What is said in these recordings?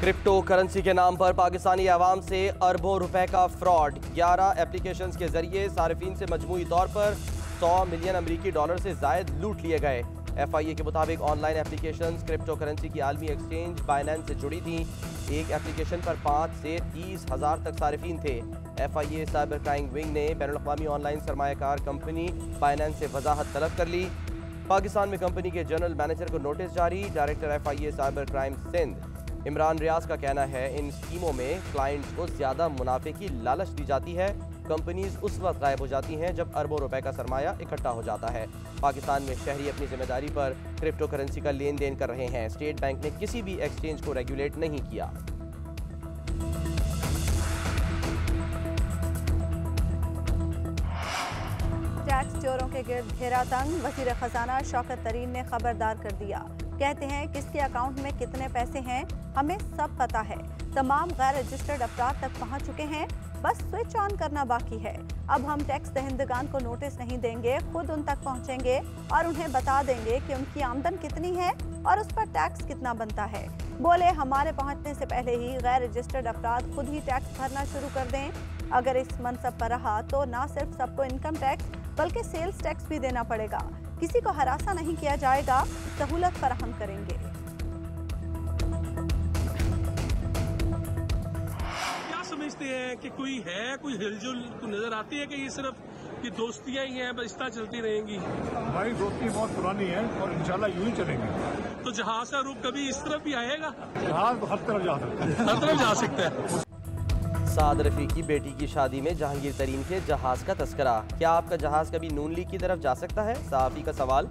Crypto currency के नाम पर पाकिस्तानी अवाम से अरबों रुपए का फ्रॉड। 11 एप्लीकेशंस के जरिए सार्फिन से मजमूई तौर पर 100 मिलियन अमरीकी डॉलर से जायद लूट लिए गए। FIA के मुताबिक ऑनलाइन एप्लीकेशंस क्रिप्टो करेंसी की आलमी एक्सचेंज बाइनेंस से जुड़ी थी। एक एप्लीकेशन पर 5 से 30 हज़ार तक सार्फिन थे। FIA साइबर क्राइम विंग ने बैनुल-अक़वामी ऑनलाइन सरमायाकार कंपनी बाइनेंस से वजाहत तलब कर ली। पाकिस्तान में कंपनी के जनरल मैनेजर को नोटिस जारी। Director FIA cyber crime Sindh Imran Riaz का कहना है इन स्कीमों में क्लाइंट्स को ज़्यादा मुनाफे की लालच दी जाती है। कंपनीज उस वक्त गायब हो जाती हैं जब अरबों रुपए का सरमाया इकट्ठा हो जाता है। पाकिस्तान में शहरी अपनी जिम्मेदारी पर क्रिप्टो करेंसी का लेन देन कर रहे हैं। स्टेट बैंक ने किसी भी एक्सचेंज को रेगुलेट नहीं किया। टैक्स चोरों के गिर्द घेरा तंग, वज़ीर खजाना शौकत तरीन ने खबरदार कर दिया। कहते हैं किसके अकाउंट में कितने पैसे हैं हमें सब पता है। तमाम गैर रजिस्टर्ड अफराद तक पहुंच चुके हैं, बस स्विच ऑन करना बाकी है। अब हम टैक्स दहिंदगान को नोटिस नहीं देंगे, खुद उन तक पहुंचेंगे और उन्हें बता देंगे कि उनकी आमदन कितनी है और उस पर टैक्स कितना बनता है। बोले हमारे पहुंचने से पहले ही गैर रजिस्टर्ड अफराद खुद ही टैक्स भरना शुरू कर दें। अगर इस मनसब पर रहा तो न सिर्फ सबको इनकम टैक्स बल्कि सेल्स टैक्स भी देना पड़ेगा। किसी को हरासा नहीं किया जाएगा, सहूलत फराहम करेंगे। क्या समझते हैं कि कोई हिलजुल नजर आती है कि ये सिर्फ ये दोस्तियां ही हैं, बस इतना चलती रहेंगी? हमारी दोस्ती बहुत पुरानी है और इंशाल्लाह यूं ही चलेंगी। तो जहाज का रुख कभी इस तरफ भी आएगा? जहाज तो हर तरफ जा सकता है, हर तरफ जा सकता है। साद रफी की बेटी की शादी में जहांगीर तरीन के जहाज का तस्करा। क्या आपका जहाज कभी नून लीग की तरफ जा सकता है? सहाफ़ी का सवाल।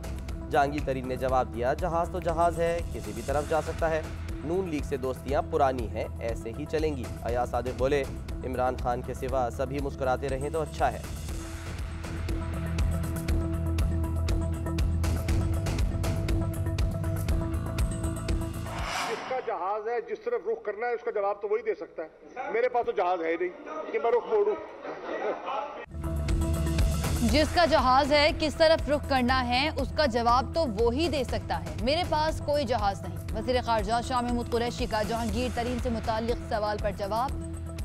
जहांगीर तरीन ने जवाब दिया, जहाज तो जहाज है, किसी भी तरफ जा सकता है। नून लीग से दोस्तियां पुरानी हैं, ऐसे ही चलेंगी। अयाज सादिक बोले, इमरान खान के सिवा सभी मुस्कुराते रहें तो अच्छा है। जहाज है, जिस तरफ रुख करना है उसका जवाब तो वही दे सकता है। मेरे पास तो जहाज है ही नहीं कि मैं रुख मोड़ूं। जिसका जहाज है, किस तरफ रुख करना है उसका जवाब तो वो ही दे सकता है। मेरे पास कोई जहाज नहीं। वज़ीर ख़ारजा शाह महमूद कुरैशी का जहांगीर तरीन से मुताल्लिक़ सवाल पर जवाब।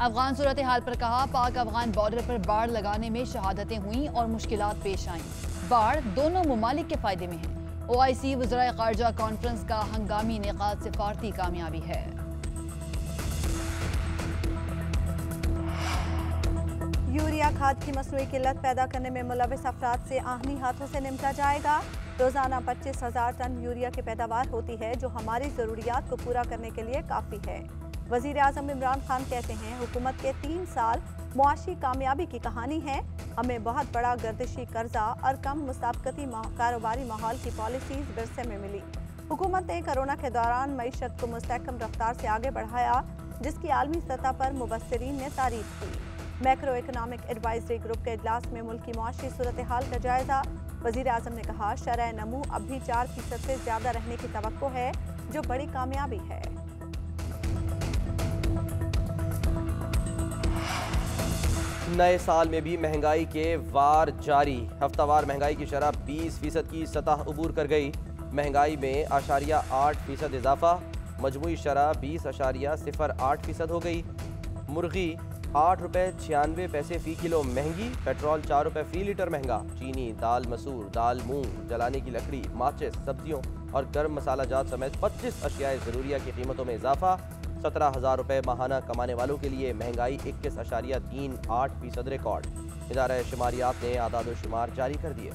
अफगान सूरत हाल पर कहा, पाक अफगान बॉर्डर पर बाढ़ लगाने में शहादतें हुई और मुश्किलात पेश आईं। बाढ़ दोनों मुमालिक के फायदे में है। OIC वज़राए ख़ारजा कॉन्फ्रेंस का हंगामी इनेकाद सिफारती कामयाबी है। यूरिया खाद की मसनूई किल्लत पैदा करने में मुलविस अफराद से आहनी हाथों से निपटा जाएगा। रोजाना 25,000 टन यूरिया की पैदावार होती है, जो हमारी ज़रूरियात को पूरा करने के लिए काफ़ी है। वज़ीर आज़म इमरान खान कहते हैं हुकूमत के 3 साल मुआशी कामयाबी की कहानी है। हमें बहुत बड़ा गर्दिशी कर्जा और कम मुसाबकती कारोबारी माहौल की पॉलिसीज विरसे में मिली। हुकूमत ने कोरोना के दौरान मईशत को मुस्तहकम रफ्तार से आगे बढ़ाया, जिसकी आलमी सतह पर मुबस्सिरीन ने तारीफ की। मैक्रो इकनॉमिक एडवाइजरी ग्रुप के इजलास में मुल्क की मुआशी सूरत हाल का जायजा। वज़ीर आज़म ने कहा, शरह नमू अब भी 4% से ज़्यादा रहने की तवक्को है, जो बड़ी कामयाबी है। नए साल में भी महंगाई के वार जारी। हफ्तावार महंगाई की शरह 20% की सतह उबूर कर गई। महंगाई में 8.8% इजाफा, मजमूई शरह 20.08% हो गई। मुर्गी 8 रुपये 96 पैसे फ़ी किलो महंगी। पेट्रोल 4 रुपये फ़ी लीटर महंगा। चीनी, दाल मसूर, दाल मूंग, जलाने की लकड़ी, माचिस, सब्जियों और गर्म मसाला जात समेत 25 अशियाए ज़रूरिया की कीमतों में इजाफा। 17,000 रुपये माहाना कमाने वालों के लिए महंगाई 21.38% रिकॉर्ड। इदारा शुमारियात ने आदाद शुमार जारी कर दिए।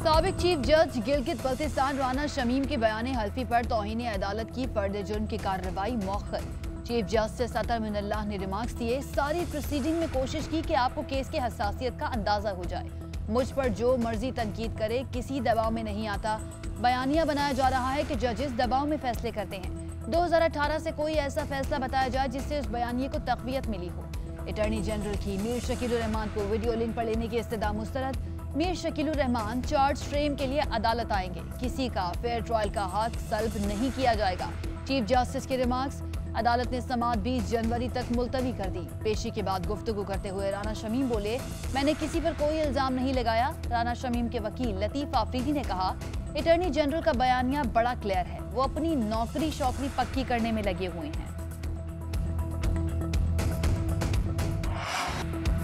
साबिक चीफ जज गिलगित बल्तिस्तान राना शमीम के बयान हल्फी पर तौहीन अदालत की फर्द जुर्म की कार्रवाई मौखर। चीफ जस्टिस अतर मिनल्लाह ने रिमार्क्स दिए, सारी प्रोसीडिंग में कोशिश की कि आपको केस की हसासियत का अंदाजा हो जाए। मुझ पर जो मर्जी तनकीद करे, किसी दबाव में नहीं आता। बयानिया बनाया जा रहा है कि जजेस दबाव में फैसले करते हैं। 2018 से कोई ऐसा फैसला बताया जाए जिससे उस बयानिए को तक़वियत मिली हो। अटॉर्नी जनरल की मीर शकील उर रहमान को वीडियो लिंक पर लेने की इस्तदा मुस्तरद। मीर शकील उर रहमान चार्ज फ्रेम के लिए अदालत आएंगे। किसी का फेयर ट्रायल का हक सल्ब नहीं किया जाएगा। चीफ जस्टिस के रिमार्क्स। अदालत ने समाअत 20 जनवरी तक मुलतवी कर दी। पेशी के बाद गुफ्तगू करते हुए राना शमीम बोले, मैंने किसी पर कोई इल्जाम नहीं लगाया। राना शमीम के वकील लतीफ आफरीदी ने कहा, अटॉर्नी जनरल का बयानिया बड़ा क्लियर है, वो अपनी नौकरी शौकरी पक्की करने में लगे हुए हैं।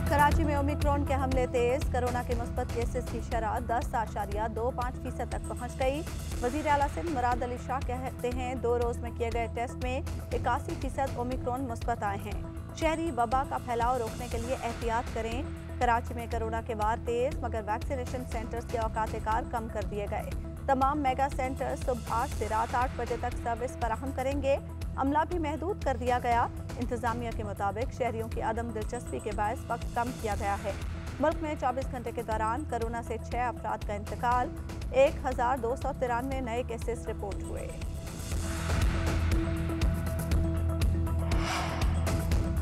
कराची में ओमिक्रॉन के हमले तेज, कोरोना के मुस्बत केसेस की शरह 10.25% तक पहुंच गई। वजीर आला सिंध मुराद अली शाह कहते हैं 2 रोज में किए गए टेस्ट में 81% ओमिक्रॉन मुस्बत आए हैं। शहरी वबा का फैलाव रोकने के लिए एहतियात करें। कराची में कोरोना के वार तेज, मगर वैक्सीनेशन सेंटर्स के औकात कार कम कर दिए गए। तमाम मेगा सेंटर सुबह 8 से रात 8 बजे तक सर्विस फराहम करेंगे। अमला भी महदूद कर दिया गया। इंतजामिया के मुताबिक शहरियों की अदम दिलचस्पी के बायस वक्त कम किया गया है। मुल्क में 24 घंटे के दौरान कोरोना से 6 अफराद का इंतकाल, 1293 नए केसेस रिपोर्ट हुए।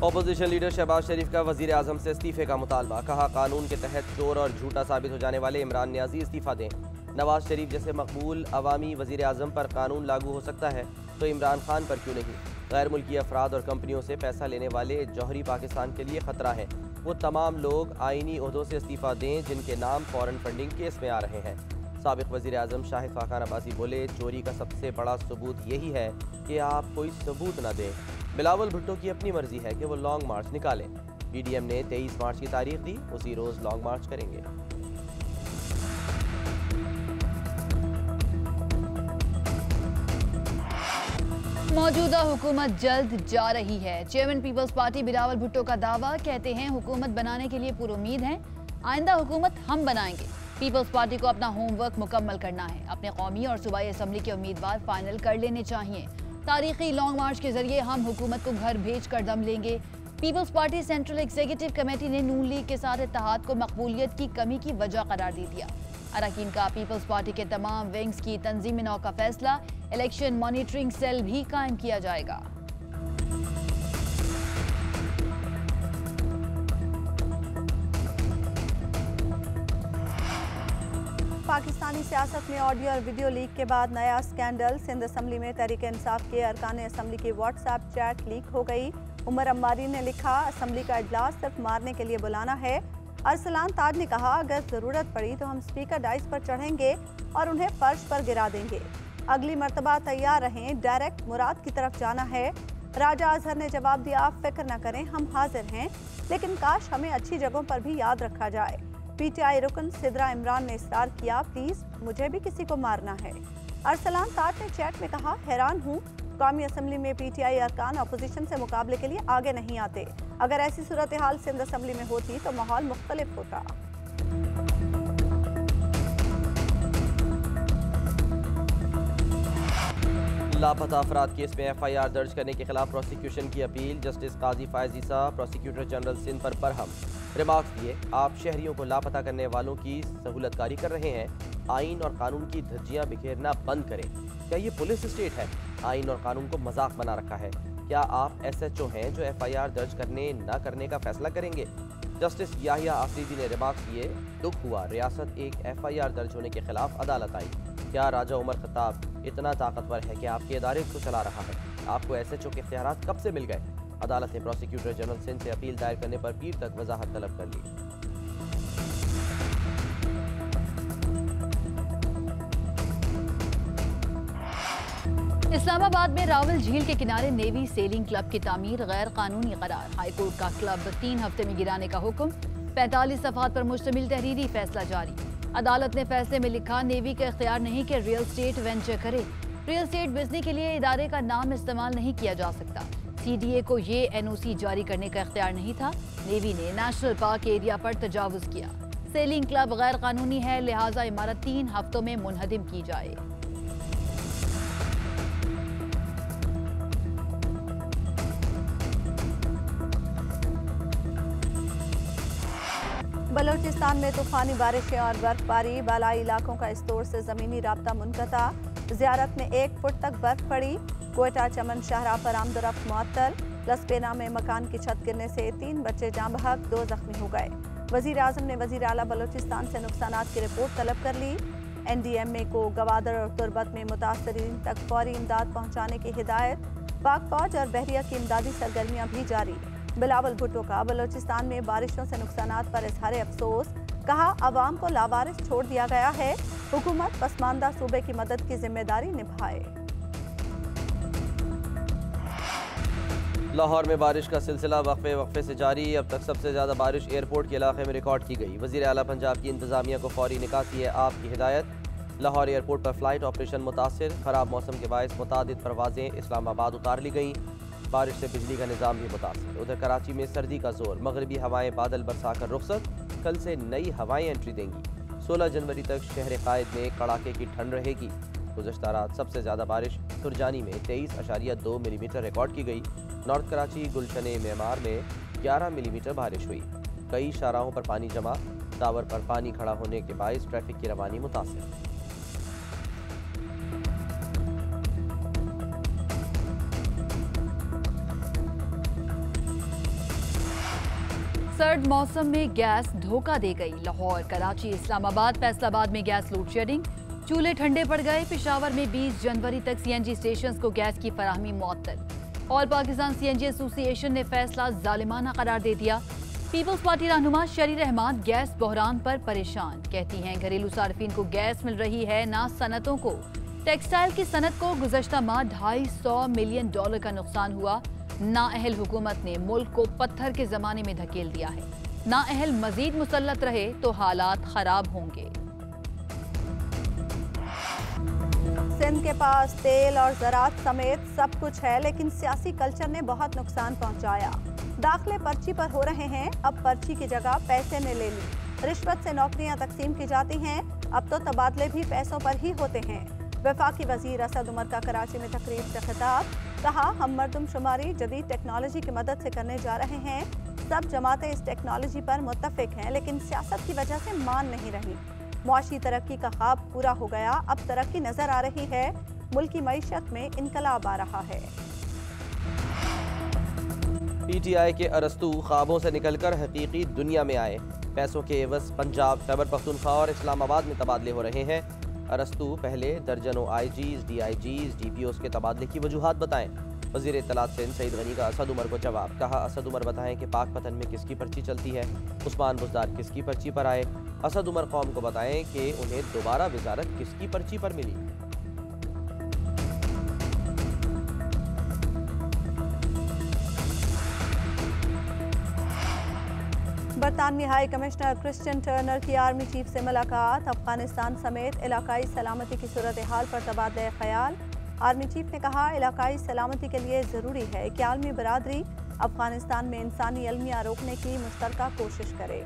ऑपोजिशन लीडर शहबाज शरीफ का वजीर आजम से इस्तीफे का मुतालबा। कहा कानून के तहत चोर और झूठा साबित हो जाने वाले इमरान न्याजी इस्तीफा दें। नवाज शरीफ जैसे मकबूल अवामी वजीर आजम पर कानून लागू हो सकता है तो इमरान खान पर क्यों नहीं। गैर मुल्की अफराद और कंपनियों से पैसा लेने वाले जौहरी पाकिस्तान के लिए खतरा है। वो तमाम लोग आईनी ओहदों से इस्तीफा दें जिनके नाम फॉरेन फंडिंग केस में आ रहे हैं। साबिक वजीर आजम शाहिद खाकान अब्बासी बोले चोरी का सबसे बड़ा सबूत यही है कि आप कोई सबूत न दें। बिलावल भुट्टो की अपनी मर्जी है कि वो लॉन्ग मार्च निकालें। BDM ने 23 मार्च की तारीख दी, उसी रोज लॉन्ग मार्च करेंगे। मौजूदा हुकूमत जल्द जा रही है। चेयरमैन पीपल्स पार्टी बिलावल भुट्टो का दावा, कहते हैं हुकूमत बनाने के लिए पुरुमीद हैं। आइंदा हुकूमत हम बनाएंगे। पीपल्स पार्टी को अपना होमवर्क मुकम्मल करना है। अपने कौमी और सूबाई असम्बली के उम्मीदवार फाइनल कर लेने चाहिए। तारीखी लॉन्ग मार्च के जरिए हम हुकूमत को घर भेज कर दम लेंगे। Peoples Party central executive committee ने नून लीग के साथ इत्तेहाद को मकबूलियत की कमी की वजह करार दे दिया। अरकान का पीपल्स पार्टी के तमाम विंग्स की तंजीम नौ का फैसला, इलेक्शन मॉनिटरिंग सेल भी कायम किया जाएगा। पाकिस्तानी सियासत में ऑडियो और वीडियो लीक के बाद नया स्कैंडल। सिंध असम्बली में तहरीक इंसाफ के अरकान असम्बली की व्हाट्सएप चैट लीक हो गई। उमर अम्बारी ने लिखा, असम्बली का इजलास सिर्फ मारने के लिए बुलाना है। अरसलान ताज ने कहा, अगर जरूरत पड़ी तो हम स्पीकर डाइस पर चढ़ेंगे और उन्हें फर्श पर गिरा देंगे। अगली मर्तबा तैयार रहें, डायरेक्ट मुराद की तरफ जाना है। राजा अजहर ने जवाब दिया, फिक्र न करें, हम हाजिर हैं, लेकिन काश हमें अच्छी जगहों पर भी याद रखा जाए। PTI रुकन सिद्रा इमरान ने इसरार किया, प्लीज मुझे भी किसी को मारना है। अरसलान ताज ने चैट में कहा, हैरान हूँ, कौमी असम्बली में PTI अरकान अपोजिशन से मुकाबले के लिए आगे नहीं आते। अगर ऐसी सूरत हाल सिंध असम्बली में होती तो माहौल मुख्तलिफ होता। लापता अफराद केस में FIR दर्ज करने के खिलाफ प्रोसिक्यूशन की अपील। जस्टिस काजी फायज ईसा प्रोसिक्यूटर जनरल सिंध पर बरहम। रिमार्क्स दिए, आप शहरियों को लापता करने वालों की सहूलतकारी कर रहे हैं। आइन और कानून की धज्जियां बिखेरना बंद करें। क्या ये पुलिस स्टेट है? आइन और कानून को मजाक बना रखा है। क्या आप SHO हैं जो FIR दर्ज करने न करने का फैसला करेंगे? जस्टिस याहिया आफरीदी ने रिमार्क्स दिए, दुख हुआ रियासत एक FIR दर्ज होने के खिलाफ अदालत आई। क्या राजा उमर खत्ताब इतना ताकतवर है कि आपके इदारे को चला रहा है? आपको SHO के इख्तियारात कब से मिल गए? अदालत ने प्रोसिक्यूटर जनरल सिंध से अपील दायर करने पर पीर तक वजाहत तलब कर ली। इस्लामाबाद में रावल झील के किनारे नेवी सेलिंग क्लब की तामीर गैर कानूनी करार। हाईकोर्ट का क्लब 3 हफ्ते में गिराने का हुक्म। 45 सफ़हात पर मुश्तमिल तहरीरी फैसला जारी। अदालत ने फैसले में लिखा, नेवी का इख्तियार नहीं कि रियल स्टेट वेंचर करे। रियल स्टेट बिजनेस के लिए इदारे का नाम इस्तेमाल नहीं किया जा सकता। CDA को ये NOC जारी करने का इख्तियार नहीं था। नेवी ने नेशनल पार्क एरिया पर तजावुज किया। सेलिंग क्लब गैर कानूनी है, लिहाजा इमारत 3 हफ्तों में मुनहदिम की जाए। बलोचिस्तान में तूफानी बारिशें और बर्फबारी। बालाई इलाकों का इस दौर से जमीनी राब्ता मुनक़ता। ज़ियारत में 1 फुट तक बर्फ पड़ी। क्वेटा चमन शाहराह पर आमदोरफ्त मुअत्तल। लसपेना में मकान की छत गिरने से 3 बच्चे जाँ बहक, 2 जख्मी हो गए। वज़ीर आज़म ने वज़ीर आला बलोचिस्तान से नुकसानात की रिपोर्ट तलब कर ली। NDMA को गवादर और तुरबत में मुतासरीन तक फौरी इमदाद पहुँचाने की हिदायत। पाक फौज और बहरिया की इमदादी सरगर्मियाँ भी जारी। बिलावल भुट्टो का बलूचिस्तान में बारिशों से नुकसानात पर इजहार अफसोस, कहा अवाम को लावारिस छोड़ दिया गया है, हुकूमत पसमानदा सूबे की मदद की जिम्मेदारी निभाए। लाहौर में बारिश का सिलसिला वक्फे से जारी। अब तक सबसे ज़्यादा बारिश एयरपोर्ट के इलाके में रिकॉर्ड की गई। वज़ीर आला पंजाब की इंतज़ामिया को फौरी निकासी है आपकी हिदायत। लाहौर एयरपोर्ट पर फ्लाइट ऑपरेशन मुतासिर, ख़राब मौसम के बायस मुतादिद परवाज़ें इस्लामाबाद उतार ली गईं। बारिश से बिजली का निज़ाम भी मुतासिर। उधर कराची में सर्दी का जोर, मगरबी हवाएं बादल बरसाकर रुखसत। कल से नई हवाएं एंट्री देंगी। 16 जनवरी तक शहर कायद में कड़ाके की ठंड रहेगी। गुज़श्ता रात सबसे ज़्यादा बारिश सुरजानी में 23.2 मिलीमीटर रिकॉर्ड की गई। नॉर्थ कराची गुलशन मेमार में 11 मिलीमीटर बारिश हुई। कई शाहराहों पर पानी जमा, टावर पर पानी खड़ा होने के बायस ट्रैफिक की रवानी मुतासिर। सर्द मौसम में गैस धोखा दे गई। लाहौर, कराची, इस्लामाबाद, फैसलाबाद में गैस लोड शेडिंग, चूल्हे ठंडे पड़ गए। पेशावर में 20 जनवरी तक सीएनजी स्टेशंस को गैस की फराहमी मुअत्तल। ऑल पाकिस्तान सीएनजी एसोसिएशन ने फैसला जालिमाना करार दे दिया। पीपल्स पार्टी रहनुमा शरी रहमान गैस बहरान पर परेशान, कहती हैं घरेलू सार्फिन को गैस मिल रही है ना सनतों को। टेक्सटाइल की सनत को गुज़श्ता माह $250 मिलियन का नुकसान हुआ। नाअहल हुकूमत ने मुल्क को पत्थर के जमाने में धकेल दिया है। नाअहल मजीद मुसल्लत रहे तो हालात खराब होंगे। सिंध के पास तेल और ज़राअत समेत सब कुछ है, लेकिन सियासी कल्चर ने बहुत नुकसान पहुंचाया। दाखिले पर्ची पर हो रहे हैं, अब पर्ची की जगह पैसे ने ले ली। रिश्वत से नौकरियां तकसीम की जाती हैं, अब तो तबादले भी पैसों पर ही होते हैं। वफाकी वजीर असद उमर का कराची में तकरीर से खिताब, कहा हम मरदमशुमारी जदीद टेक्नोलॉजी की मदद से करने जा रहे हैं। सब जमातें इस टेक्नोलॉजी पर मुत्तफिक हैं, लेकिन सियासत की वजह से मान नहीं रही। मुआशी तरक्की का ख्वाब पूरा हो गया, अब तरक्की नजर आ रही है। मुल्क की मईशत में इनकलाब आ रहा है। PTI के अरस्तू ख्वाबों से निकलकर हकीकी दुनिया में आए। पैसों के एवज पंजाब, खैबर पख्तूनख्वा और इस्लामाबाद में तबादले हो रहे हैं। अरस्तू पहले दर्जनों IGs, DIGs, DPOs के तबादले की वजूहात बताएं। वज़ीर इत्तलात सिंध सईद गनी का असद उमर को जवाब, कहा असद उमर बताएं कि पाक पतन में किसकी पर्ची चलती है, उस्मान बुज़दार किसकी पर्ची पर आए। असद उमर कौम को बताएं कि उन्हें दोबारा वज़ारत किसकी पर्ची पर मिली। बरतानवी हाई कमिश्नर क्रिश्चियन टर्नर की आर्मी चीफ से मुलाकात। अफगानिस्तान समेत इलाकाई सलामती की सूरत हाल पर तबादला ख्याल। आर्मी चीफ ने कहा इलाकाई सलामती के लिए ज़रूरी है कि आलमी बरादरी अफगानिस्तान में इंसानी अलमिया रोकने की मुश्तरका कोशिश करे।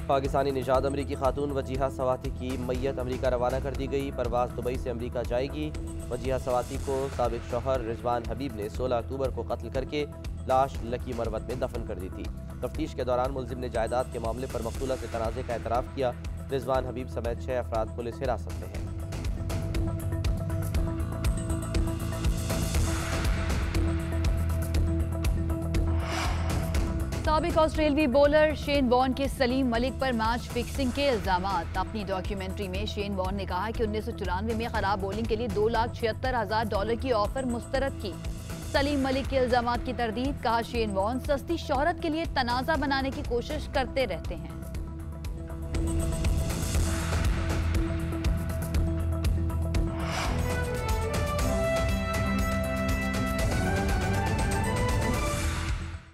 पाकिस्तानी निजात अमरीकी खातून वजीहा सवाती की मैयत अमरीका रवाना कर दी गई। परवाज़ दुबई से अमरीका जाएगी। वजीहा सवाती को साबिक शौहर रिजवान हबीब ने 16 अक्टूबर को कत्ल करके लाश लकी मरवत में दफन कर दी थी। तफ्तीश के दौरान मुलजिम ने जायदाद के मामले पर मकतूला से तनाज़े का एतराफ़ किया। रिजवान हबीब समेत 6 अफराद पुलिस हिरासत में हैं। साबिक ऑस्ट्रेलवी बॉलर शेन वॉर्न के सलीम मलिक पर मैच फिक्सिंग के इल्जामात। अपनी डॉक्यूमेंट्री में शेन वॉर्न ने कहा कि 1994 में खराब बॉलिंग के लिए $2,76,000 की ऑफर मुस्तरद की। सलीम मलिक के इल्जामात की तरदीद, कहा शेन वॉर्न सस्ती शोहरत के लिए तनाज़ा बनाने की कोशिश करते रहते हैं।